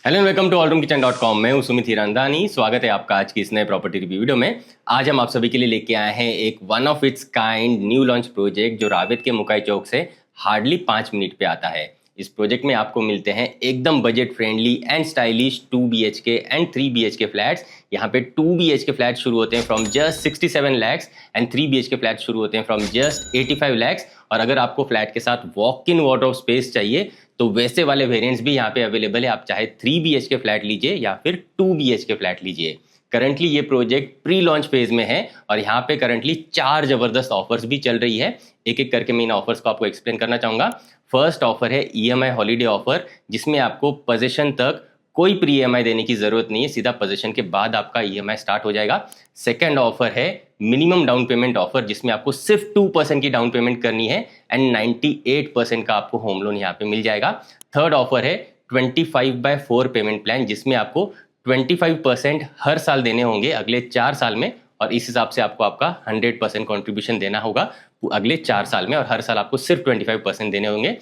Hello and welcome to allroomkitchen.com। मैं हूं सुमित हिरानंदानी। स्वागत है आपका आज की इस नए प्रॉपर्टी रिव्यू वीडियो में। आज हम आप सभी के लिए लेके आए हैं एक one of its kind new launch project जो रावेत के मुकाई चौक से हार्डली 5 मिनट पे आता है। इस प्रोजेक्ट में आपको मिलते हैं एकदम budget friendly and stylish 2 BHK and 3 BHK flats. यहाँ पे 2 BHK फ्लैट शुरू होते हैं from just 67 lakhs and 3 BHK flat शुरू होते हैं फ्रॉम जस्ट 85 लैक्स। और अगर आपको फ्लैट के साथ वॉक इन वार्डरोब स्पेस चाहिए तो वैसे वाले वेरिएंट्स भी यहाँ पे अवेलेबल है। आप चाहे 3 BHK फ्लैट लीजिए या फिर 2 BHK फ्लैट लीजिए। करंटली ये प्रोजेक्ट प्री लॉन्च फेज में है और यहाँ पे करंटली 4 जबरदस्त ऑफर्स भी चल रही है। एक एक करके मैं इन ऑफर्स को आपको एक्सप्लेन करना चाहूंगा। फर्स्ट ऑफर है EMI हॉलीडे ऑफर, जिसमें आपको पोजीशन तक कोई प्री EMI देने की जरूरत नहीं है, सीधा पोजीशन के बाद आपका EMI स्टार्ट हो जाएगा। सेकंड ऑफर है मिनिमम डाउन पेमेंट ऑफर, जिसमें आपको सिर्फ 2% की डाउन पेमेंट करनी है एंड 98% का आपको होम लोन यहाँ पे मिल जाएगा। थर्ड ऑफर है 25/4 पेमेंट प्लान, जिसमें आपको 25% हर साल देने होंगे अगले 4 साल में, और इस हिसाब से आपको आपका 100% कॉन्ट्रीब्यूशन देना होगा अगले 4 साल में, और हर साल आपको सिर्फ 25% देने होंगे।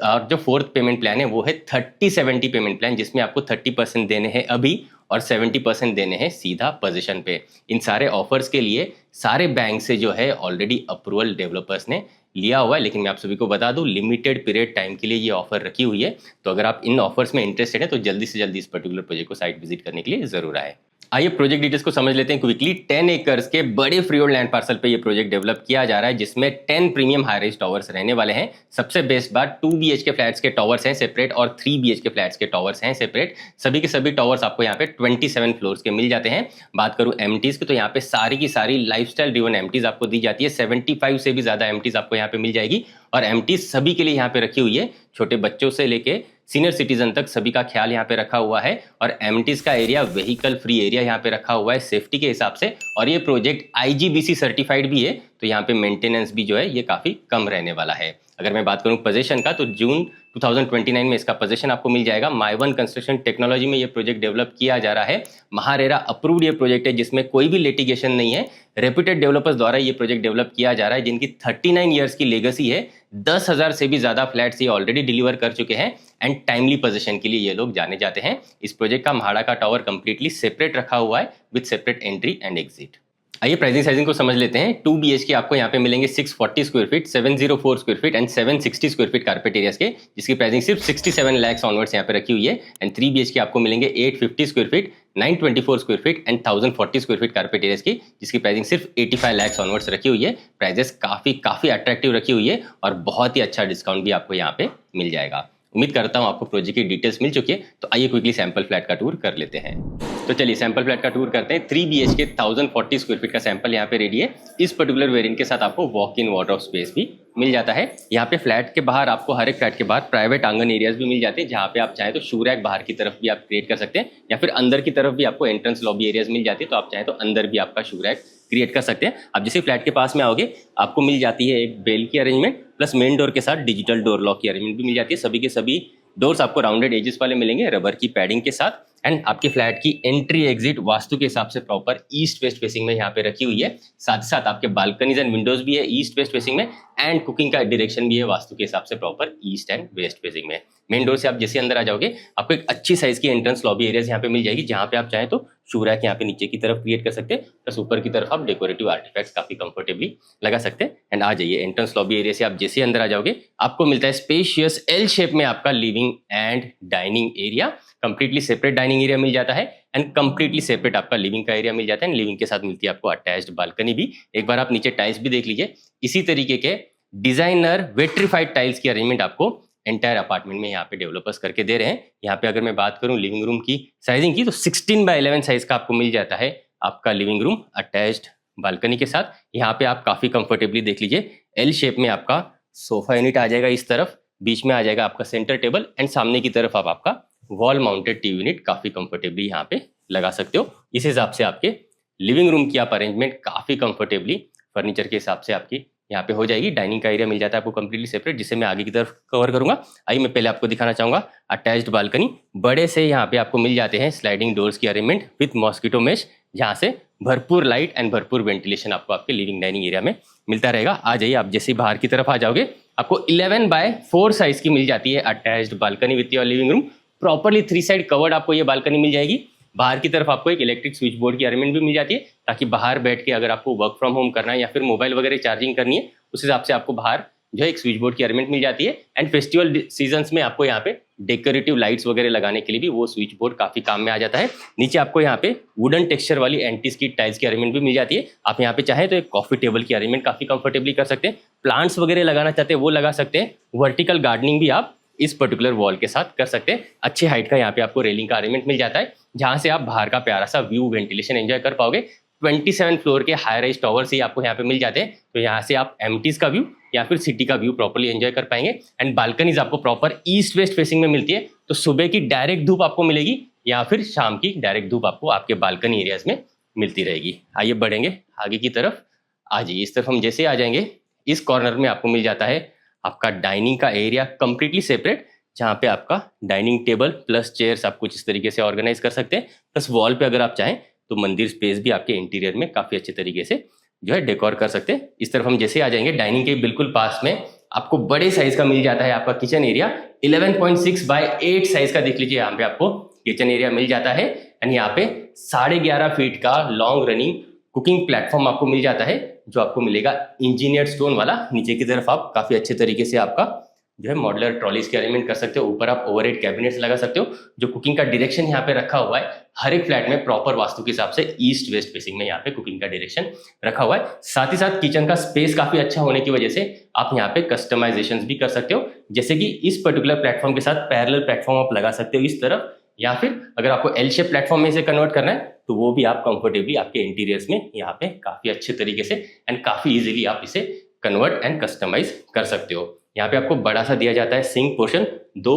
और जो फोर्थ पेमेंट प्लान है वो है 30/70 पेमेंट प्लान, जिसमें आपको 30% देने हैं अभी और 70% देने हैं सीधा पोजीशन पे। इन सारे ऑफर्स के लिए सारे बैंक से जो है ऑलरेडी अप्रूवल डेवलपर्स ने लिया हुआ है, लेकिन मैं आप सभी को बता दूं लिमिटेड पीरियड टाइम के लिए ये ऑफर रखी हुई है। तो अगर आप इन ऑफर्स में इंटरेस्टेड हैं तो जल्दी से जल्दी इस पर्टिकुलर प्रोजेक्ट को साइट विजिट करने के लिए जरूर आए। आइए प्रोजेक्ट डिटेल्स को समझ लेते हैं क्विकली। 10 एकर्स के बड़े फ्री होल्ड लैंड पार्सल पे ये प्रोजेक्ट डेवलप किया जा रहा है, जिसमें 10 प्रीमियम हाई राइज टावर्स रहने वाले हैं। सबसे बेस्ट बात 2 BHK फ्लैट्स के टावर्स हैं सेपरेट और 3 BHK फ्लैट्स के टावर्स हैं सेपरेट। सभी के सभी टावर्स आपको यहाँ पे 27 फ्लोर्स के मिल जाते हैं। बात करूं एमटीज की तो यहाँ पे सारी की सारी लाइफस्टाइल ड्रिवन एमटीज आपको दी जाती है। 75 से भी ज्यादा एमटीज आपको यहाँ पे मिल जाएगी, और एमटीज सभी के लिए यहाँ पे रखी हुई है। छोटे बच्चों से लेके सीनियर सिटीजन तक सभी का ख्याल यहाँ पे रखा हुआ है। और एमटीज का एरिया व्हीकल फ्री एरिया यहाँ पे रखा हुआ है सेफ्टी के हिसाब से। और ये प्रोजेक्ट IGBC सर्टिफाइड भी है, तो यहाँ पे मेंटेनेंस भी जो है ये काफी कम रहने वाला है। अगर मैं बात करूं पोजीशन का तो जून 2029 में इसका पोजीशन आपको मिल जाएगा। माई1 कंस्ट्रक्शन टेक्नोलॉजी में ये प्रोजेक्ट डेवलप किया जा रहा है। महारेरा अप्रूव्ड ये प्रोजेक्ट है, जिसमें कोई भी लिटिगेशन नहीं है। रेप्यूटेड डेवलपर्स द्वारा ये प्रोजेक्ट डेवलप किया जा रहा है, जिनकी 39 ईयर्स की लेगेसी है। 10,000 से भी ज्यादा फ्लैट्स ये ऑलरेडी डिलीवर कर चुके हैं एंड टाइमली पोजीशन के लिए ये लोग जाने जाते हैं। इस प्रोजेक्ट का म्हाड़ा का टावर कंप्लीटली सेपरेट रखा हुआ है with separate entry and exit. आइए प्राइसिंग साइजिंग को समझ लेते हैं। 2 BHK आपको यहाँ पे मिलेंगे 640 square feet, 704 square feet and 760 square feet carpet areas के, जिसकी प्राइसिंग सिर्फ 67 लैक्स ऑनवर्ड्स यहाँ पे रखी हुई है। एंड 3 BHK आपको मिलेंगे 850 square feet, 924 square feet and 1040 square feet carpet areas की, जिसकी प्राइसिंग सिर्फ 85 लैक्स ऑनवर्ड्स रखी हुई है। प्राइजेस काफी अट्रैक्टिव रखी हुई है और बहुत ही अच्छा डिस्काउंट भी आपको यहाँ पे मिल जाएगा। उम्मीद करता हूँ आपको प्रोजेक्ट की डिटेल्स मिल चुकी है। तो आइए क्विकली सैंपल फ्लैट का टूर कर लेते हैं। तो चलिए सैंपल फ्लैट का टूर करते हैं। 3 BHK 1040 स्क्वायर फीट का सैंपल यहाँ पे रेडी है। इस पर्टिकुलर वेरिएंट के साथ आपको वॉक इन वार्डरोब स्पेस भी मिल जाता है। यहाँ पे फ्लैट के बाहर आपको हर एक फ्लैट के बाहर प्राइवेट आंगन एरियाज भी मिल जाते हैं, जहाँ पे आप चाहे तो शू रैक बाहर की तरफ भी आप क्रिएट कर सकते हैं, या फिर अंदर की तरफ भी आपको एंट्रेंस लॉबी एरियाज मिल जाती है, तो आप चाहे तो अंदर भी आपका शू रैक क्रिएट कर सकते हैं। आप जैसे फ्लैट के पास में आओगे आपको मिल जाती है एक बेल की अरेंजमेंट, प्लस मेन डोर के साथ डिजिटल डोर लॉक की अरेंजमेंट भी मिल जाती है। सभी के सभी डोर्स आपको राउंडेड एजेस वाले मिलेंगे रबर की पैडिंग के साथ। एंड आपके फ्लैट की एंट्री एग्जिट वास्तु के हिसाब से प्रॉपर ईस्ट वेस्ट फेसिंग में यहाँ पे रखी हुई है। साथ ही साथ आपके बालकनीज एंड विंडोज भी है ईस्ट वेस्ट फेसिंग में, एंड कुकिंग का डायरेक्शन भी है वास्तु के हिसाब से proper east and waste facing में। मेन डोर से आप जैसे अंदर आ जाओगे आपको एक अच्छी साइज की एंट्रेंस लॉबी एरियाज यहाँ पे मिल जाएगी, जहाँ पे आप चाहे तो शू रैक यहाँ पे नीचे की तरफ क्रिएट कर सकते हैं, प्लस ऊपर की तरफ आप डेकोरेटिव आर्टिफैक्ट्स काफी कंफर्टेबली लगा सकते हैं। एंड आ जाइए एंट्रेंस लॉबी एरिया से आप जैसे अंदर आ जाओगे आपको मिलता है स्पेशियस L शेप में आपका living and dining area. Completely separate dining area मिल जाता है एंड कंप्लीटली सेपरेट आपका लिविंग का एरिया मिल जाता है। लिविंग के साथ मिलती है आपको अटैच्ड बालकनी भी। एक बार आप नीचे टाइल्स भी देख लीजिए, इसी तरीके के डिजाइनर वेट्रीफाइड टाइल्स की अरेंजमेंट आपको एंटायर अपार्टमेंट में यहाँ पे डेवलपर्स करके दे रहे हैं। यहाँ पे अगर मैं बात करूँ लिविंग रूम की साइजिंग की तो 16/11 साइज का आपको मिल जाता है आपका लिविंग रूम अटैच्ड बालकनी के साथ। यहाँ पे आप काफी कंफर्टेबली देख लीजिए L शेप में आपका सोफा यूनिट आ जाएगा, इस तरफ बीच में आ जाएगा आपका सेंटर टेबल, एंड सामने की तरफ आप आपका वॉल माउंटेड टीवी यूनिट काफी कंफर्टेबली यहाँ पे लगा सकते हो। इस हिसाब से आपके लिविंग रूम की आप अरेंजमेंट काफी कंफर्टेबली फर्नीचर के हिसाब से आपकी यहाँ पे हो जाएगी। डाइनिंग का एरिया मिल जाता है आपको कंप्लीटली सेपरेट, जिसे मैं आगे की तरफ कवर करूंगा। आइए मैं पहले आपको दिखाना चाहूंगा अटैच्ड बालकनी। बड़े से यहाँ पे आपको मिल जाते हैं स्लाइडिंग डोर्स की अरेंजमेंट विथ मॉस्किटो मेश, जहाँ से भरपूर लाइट एंड भरपूर वेंटिलेशन आपको आपके लिविंग डाइनिंग एरिया में मिलता रहेगा। आ जाइए आप जैसे बाहर की तरफ आ जाओगे आपको 11/4 साइज की मिल जाती है attached balcony with your living room. Properly 3 side covered आपको ये बालकनी मिल जाएगी। बाहर की तरफ आपको एक इलेक्ट्रिक स्विच बोर्ड की अरेंजमेंट भी मिल जाती है, ताकि बाहर बैठ के अगर आपको वर्क फ्रॉम होम करना है या फिर मोबाइल वगैरह चार्जिंग करनी है, उस हिसाब से आपको बाहर जो है एक स्विच बोर्ड की अरेंजमेंट मिल जाती है। एंड फेस्टिवल सीजन्स में आपको यहाँ पे डेकोरेटिव लाइट्स वगैरह लगाने के लिए भी वो स्विच बोर्ड काफी काम में आ जाता है। नीचे आपको यहाँ पे वुडन टेक्सचर वाली एंटी स्किड टाइल्स की अरेंजमेंट भी मिल जाती है। आप यहाँ पे चाहें तो एक कॉफी टेबल की अरेंजमेंट काफी कंफर्टेबली कर सकते हैं। प्लांट्स वगैरह लगाना चाहते हैं वो लगा सकते हैं। वर्टिकल गार्डनिंग भी आप इस पर्टिकुलर वॉल के साथ कर सकते हैं। अच्छे हाइट का यहाँ पे आपको रेलिंग का अरेंजमेंट मिल जाता है, जहां से आप बाहर का प्यारा सा व्यू वेंटिलेशन एंजॉय कर पाओगे। 27 फ्लोर के हाई राइज टावर से आपको यहाँ पे मिल जाते हैं, तो यहाँ से आप एमटीज का व्यू या फिर सिटी का व्यू प्रॉपर्ली एंजॉय कर पाएंगे। एंड बालकनीज आपको प्रॉपर ईस्ट वेस्ट फेसिंग में मिलती है, तो सुबह की डायरेक्ट धूप आपको मिलेगी या फिर शाम की डायरेक्ट धूप आपको आपके बालकनी एरियाज में मिलती रहेगी। आइए बढ़ेंगे आगे की तरफ। आ जाइए, इस तरफ हम जैसे आ जाएंगे, इस कॉर्नर में आपको मिल जाता है आपका डाइनिंग का एरिया कंप्लीटली सेपरेट, जहाँ पे आपका डाइनिंग टेबल प्लस चेयर्स आप कुछ इस तरीके से ऑर्गेनाइज कर सकते हैं। प्लस वॉल पे अगर आप चाहें तो मंदिर स्पेस भी आपके इंटीरियर में काफी अच्छे तरीके से जो है डेकोर कर सकते हैं। इस तरफ हम जैसे आ जाएंगे, डाइनिंग के बिल्कुल पास में आपको बड़े साइज का मिल जाता है आपका किचन एरिया। 11.6 बाय 8 साइज का देख लीजिए, यहाँ पे आपको किचन एरिया मिल जाता है। एंड यहाँ पे 11.5 फीट का लॉन्ग रनिंग कुकिंग प्लेटफॉर्म आपको मिल जाता है, जो आपको मिलेगा इंजीनियर्ड स्टोन वाला। नीचे की तरफ आप काफी अच्छे तरीके से आपका जो है मॉडलर ट्रॉलीज की अरेंजमेंट कर सकते हो। ऊपर आप ओवरहेड कैबिनेट्स लगा सकते हो। जो कुकिंग का डायरेक्शन यहाँ पे रखा हुआ है, हर एक फ्लैट में प्रॉपर वास्तु के हिसाब से ईस्ट वेस्ट फेसिंग में यहाँ पे कुकिंग का डायरेक्शन रखा हुआ है। साथ ही साथ किचन का स्पेस काफी अच्छा होने की वजह से आप यहाँ पे कस्टमाइजेशन भी कर सकते हो। जैसे कि इस पर्टिकुलर प्लेटफॉर्म के साथ पैरेलल प्लेटफॉर्म आप लगा सकते हो इस तरफ, या फिर अगर आपको एल शेप प्लेटफॉर्म में इसे कन्वर्ट करना है तो वो भी आप कंफर्टेबली आपके इंटीरियर्स में यहाँ पे काफी अच्छे तरीके से एंड काफी इजीली आप इसे कन्वर्ट एंड कस्टमाइज कर सकते हो। यहाँ पे आपको बड़ा सा दिया जाता है सिंक पोर्शन, 2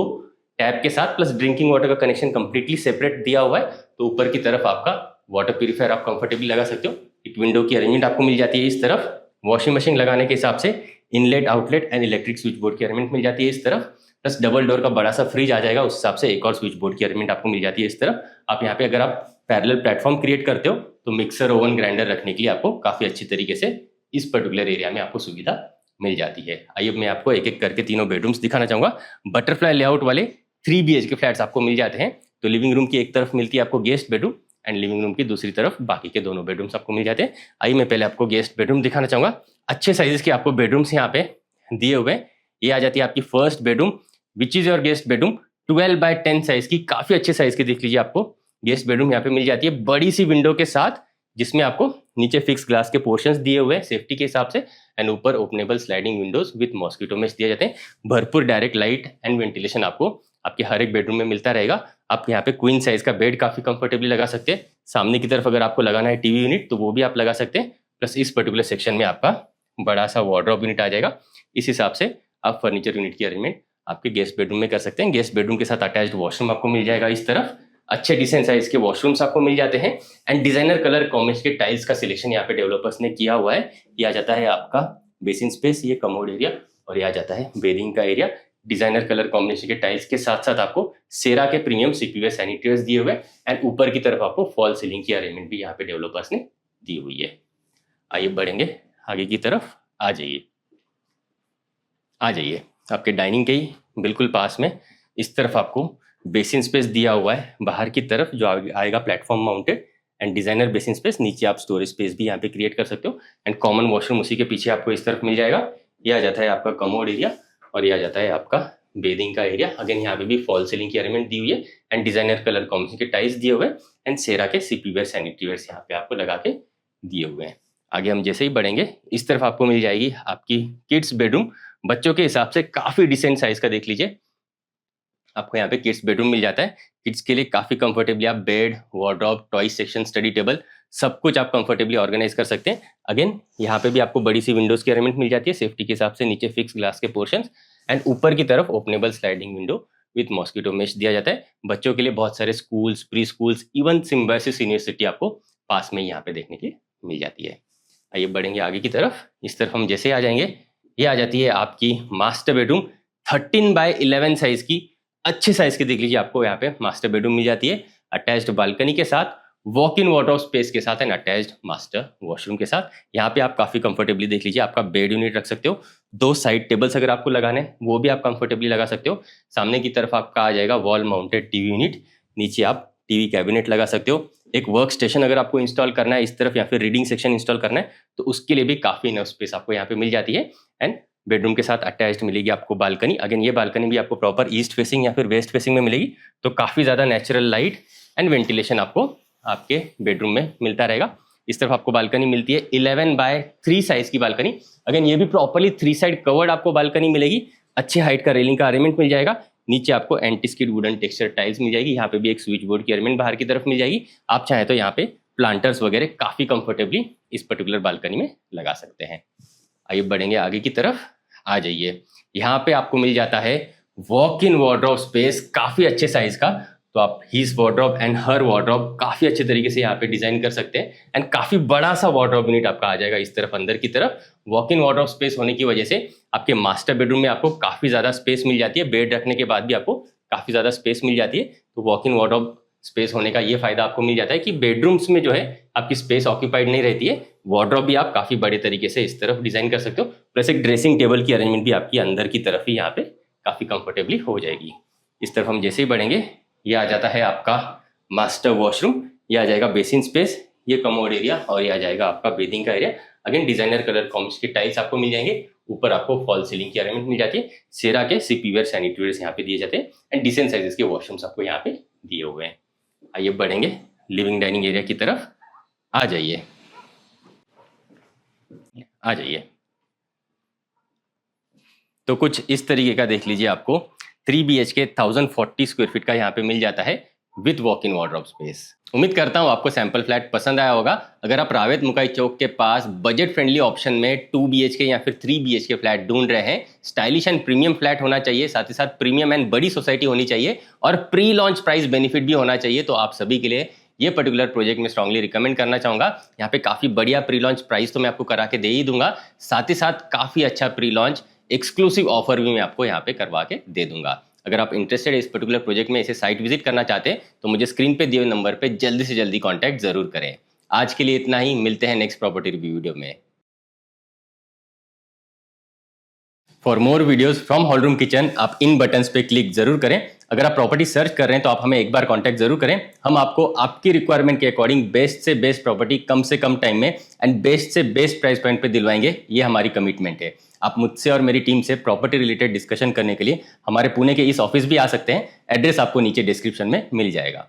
टैप के साथ, प्लस ड्रिंकिंग वाटर का कनेक्शन कंप्लीटली सेपरेट दिया हुआ है। तो ऊपर की तरफ आपका वाटर प्यूरिफायर आप कंफर्टेबली लगा सकते हो। एक विंडो की अरेंजमेंट आपको मिल जाती है इस तरफ। वॉशिंग मशीन लगाने के हिसाब से inlet outlet and electric switch board की अरेंजमेंट मिल जाती है इस तरफ। प्लस डबल डोर का बड़ा सा फ्रिज आ जाएगा, उस हिसाब से एक और स्विच बोर्ड की अरेंजमेंट आपको मिल जाती है इस तरफ। आप यहाँ पे अगर आप पैरेलल प्लेटफॉर्म क्रिएट करते हो तो मिक्सर, ओवन, ग्राइंडर रखने के लिए आपको काफी अच्छी तरीके से इस पर्टिकुलर एरिया में आपको सुविधा मिल जाती है। आइए मैं आपको एक एक करके तीनों बेडरूम्स दिखाना चाहूंगा। बटरफ्लाई लेआउट वाले 3 BHK फ्लैट्स आपको मिल जाते हैं। तो लिविंग रूम की एक तरफ मिलती है आपको guest bedroom, and living room की दूसरी तरफ बाकी के दोनों बेडरूम्स आपको मिल जाते हैं। आइए मैं पहले आपको गेस्ट बेडरूम दिखाना चाहूंगा। अच्छे साइजेस के आपको बेडरूम्स यहाँ पे दिए हुए हैं। ये आ जाती है आपकी first bedroom, which is your guest bedroom. 12 by 10 size की, काफी अच्छे साइज की देख लीजिए आपको गेस्ट बेडरूम यहाँ पे मिल जाती है, बड़ी सी विंडो के साथ, जिसमें आपको नीचे फिक्स ग्लास के पोर्शंस दिए हुए हैं सेफ्टी के हिसाब से, एंड ऊपर openable sliding Windows with mosquito mesh दिए जाते हैं। भरपूर डायरेक्ट लाइट एंड वेंटिलेशन आपको आपके हर एक बेडरूम में मिलता रहेगा। आप यहाँ पे क्वीन साइज का बेड काफी कंफर्टेबली लगा सकते हैं। सामने की तरफ अगर आपको लगाना है टीवी यूनिट तो वो भी आप लगा सकते हैं। प्लस इस पर्टिकुलर सेक्शन में आपका बड़ा सा वार्डरोब यूनिट आ जाएगा। इस हिसाब से आप फर्नीचर यूनिट की अरेंजमेंट आपके गेस्ट बेडरूम में कर सकते हैं। गेस्ट बेडरूम के साथ अटैच्ड वॉशरूम आपको मिल जाएगा इस तरफ। अच्छे डिसेंट साइज के वॉशरूम्स आपको मिल जाते हैं, एंड डिजाइनर कलर कॉम्बिनेशन के टाइल्स का सिलेक्शन यहाँ पे डेवलपर्स ने किया हुआ है। ये आ जाता है आपका बेसिन स्पेस, ये कमोड एरिया, और ये आ जाता है बेडिंग का एरिया। डिजाइनर कलर कॉम्बिनेशन के टाइल्स के साथ साथ आपको सेरा के प्रीमियम सीपीवीएस सैनिटरीज दिए हुए, एंड ऊपर की तरफ आपको फॉल सीलिंग की अरेंजमेंट भी यहाँ पे डेवलपर्स ने दी हुई है। आइए बढ़ेंगे आगे की तरफ। आ जाइए आपके डाइनिंग के ही बिल्कुल पास में इस तरफ आपको बेसिन स्पेस दिया हुआ है। बाहर की तरफ जो आएगा platform mounted and designer basin space, नीचे आप स्टोरेज स्पेस भी यहाँ पे क्रिएट कर सकते हो, एंड कॉमन वॉशरूम उसी के पीछे आपको इस तरफ मिल जाएगा। ये आ जाता है आपका कमोड एरिया, और ये आ जाता है आपका बेडिंग का एरिया। अगेन यहाँ पे भी फॉल सीलिंग की अरेंजमेंट दी हुई है, एंड डिजाइनर कलर कॉम्बिनेशन के टाइल्स दिए हुए हैं, एंड सेरा के सीपीवेयर सैनिटरीवेयर यहाँ पे आपको लगा के दिए हुए हैं। आगे हम जैसे ही बढ़ेंगे, इस तरफ आपको मिल जाएगी आपकी किड्स बेडरूम। बच्चों के हिसाब से काफी डिसेंट साइज का देख लीजिए, आपको यहाँ पे किड्स बेडरूम मिल जाता है। किड्स के लिए काफी कंफर्टेबली आप bed, wardrobe, toy section, study table, सब कुछ आप कंफर्टेबली ऑर्गेनाइज कर सकते हैं। अगेन यहाँ पे भी आपको बड़ी सी विंडोज की अरेंजमेंट मिल जाती है सेफ्टी के हिसाब से। नीचे फिक्स ग्लास के पोर्शंस, एंड ऊपर की तरफ openable sliding window with mosquito mesh दिया जाता है। बच्चों के लिए बहुत सारे schools, pre schools, even symbiosis university आपको पास में यहाँ पे देखने के लिए मिल जाती है। आइए बढ़ेंगे आगे की तरफ। इस तरफ हम जैसे आ जाएंगे, ये आ जाती है आपकी मास्टर बेडरूम। 13 बाय 11 साइज की, अच्छे साइज की देख लीजिए आपको यहाँ पे मास्टर बेडरूम मिल जाती है, अटैच्ड बालकनी के साथ। वॉक इन वार्डरोब स्पेस के साथ एंड अटैच्ड मास्टर वॉशरूम के साथ। यहाँ पे आप काफी कंफर्टेबली देख लीजिए आपका बेड यूनिट रख सकते हो। 2 साइड टेबल्स अगर आपको लगाने हैं वो भी आप कंफर्टेबली लगा सकते हो। सामने की तरफ आपका आ जाएगा वॉल माउंटेड टीवी यूनिट, नीचे आप टीवी कैबिनेट लगा सकते हो। एक वर्क स्टेशन अगर आपको इंस्टॉल करना है इस तरफ या फिर रीडिंग सेक्शन इंस्टॉल करना है तो उसके लिए भी काफी इनफ स्पेस आपको यहाँ पे मिल जाती है। एंड बेडरूम के साथ अटैच्ड मिलेगी आपको बालकनी। अगेन ये बालकनी भी आपको प्रॉपर ईस्ट फेसिंग या फिर वेस्ट फेसिंग में मिलेगी, तो काफी ज्यादा नेचुरल लाइट एंड वेंटिलेशन आपको आपके बेडरूम में मिलता रहेगा। इस तरफ आपको बालकनी मिलती है 11/3 साइज की बालकनी। अगेन ये भी प्रॉपरली 3 साइड कवर्ड आपको बालकनी मिलेगी। अच्छे हाइट का रेलिंग का अरेंजमेंट मिल जाएगा। नीचे आपको anti skid wooden texture tiles मिल जाएगी। यहाँ पे भी एक स्विच बोर्ड की अरेंजमेंट बाहर की तरफ मिल जाएगी। आप चाहें तो यहाँ पे प्लांटर्स वगैरह काफी कंफर्टेबली इस पर्टिकुलर बालकनी में लगा सकते हैं। आइए बढ़ेंगे आगे की तरफ। आ जाइए, यहाँ पे आपको मिल जाता है वॉक इन वार्डरोब स्पेस काफी अच्छे साइज का। तो आप his wardrobe and her wardrobe काफी अच्छे तरीके से यहाँ पे डिजाइन कर सकते हैं। एंड काफी बड़ा सा वार्डरोब यूनिट आपका आ जाएगा इस तरफ अंदर की तरफ। वॉक इन वार्डरोब स्पेस होने की वजह से आपके मास्टर बेडरूम में आपको काफी ज्यादा स्पेस मिल जाती है। बेड रखने के बाद भी आपको काफी ज्यादा स्पेस मिल जाती है। तो वॉक इन वार्डरोब स्पेस होने का ये फायदा आपको मिल जाता है कि बेडरूम्स में जो है आपकी स्पेस ऑक्यूपाइड नहीं रहती है। वार्डरोब भी आप काफी बड़े तरीके से इस तरफ डिजाइन कर सकते हो। प्लस एक ड्रेसिंग टेबल की अरेंजमेंट भी आपकी अंदर की तरफ ही यहाँ पे काफी कंफर्टेबली हो जाएगी। इस तरफ हम जैसे ही बढ़ेंगे ये आ जाता है आपका मास्टर वॉशरूम। ये आ जाएगा बेसिन स्पेस, ये कमोड एरिया और ये आ जाएगा आपका बेदिंग का एरिया। अगेन डिजाइनर कलर कॉम्स की टाइल्स आपको मिल जाएंगे। ऊपर आपको फॉल सीलिंग की अरेंजमेंट मिल जाती है। सेरा के सीपीवेयर सैनिटरीवेयर यहाँ पे दिए जाते हैं एंड डिसेंट साइजेस के वॉशरूम्स आपको यहाँ पे दिए हुए हैं। आइए बढ़ेंगे लिविंग डाइनिंग एरिया की तरफ। आ जाइए आ जाइए। तो कुछ इस तरीके का देख लीजिए आपको 3 BHK 1040 स्क्वायर फीट का यहाँ पे मिल जाता है with walk in wardrobe space. उम्मीद करता हूँ आपको सैंपल फ्लैट पसंद आया होगा। अगर आप रावेत मुकाई चौक के पास बजट फ्रेंडली ऑप्शन में 2 BHK या फिर 3 BHK फ्लैट ढूंढ रहे हैं, स्टाइलिश एंड प्रीमियम फ्लैट होना चाहिए, साथ ही साथ प्रीमियम एंड बड़ी सोसाइटी होनी चाहिए और प्री लॉन्च प्राइस बेनिफिट भी होना चाहिए, तो आप सभी के लिए ये पर्टिकुलर प्रोजेक्ट में स्ट्रांगली रिकमेंड करना चाहूंगा। यहाँ पे काफी बढ़िया प्री लॉन्च प्राइस तो मैं आपको करा के दे ही दूंगा, साथ ही साथ काफी अच्छा प्री लॉन्च एक्सक्लूसिव ऑफर भी मैं आपको यहाँ पे करवा के दे दूंगा। अगर आप इंटरेस्टेड है इस पर्टिकुलर प्रोजेक्ट में, इसे साइट विजिट करना चाहते हैं तो मुझे स्क्रीन पे दिए हुए नंबर पे जल्दी से जल्दी कांटेक्ट जरूर करें। आज के लिए इतना ही, मिलते हैं नेक्स्ट प्रॉपर्टी रिव्यू वीडियो में। For more videos from hall room kitchen आप इन बटन्स पे क्लिक जरूर करें। अगर आप प्रॉपर्टी सर्च कर रहे हैं तो आप हमें एक बार कांटेक्ट जरूर करें। हम आपको आपकी रिक्वायरमेंट के अकॉर्डिंग बेस्ट से बेस्ट प्रॉपर्टी कम से कम टाइम में एंड बेस्ट से बेस्ट प्राइस पॉइंट पे दिलवाएंगे, ये हमारी कमिटमेंट है। आप मुझसे और मेरी टीम से प्रॉपर्टी रिलेटेड डिस्कशन करने के लिए हमारे पुणे के इस ऑफिस भी आ सकते हैं। एड्रेस आपको नीचे डिस्क्रिप्शन में मिल जाएगा।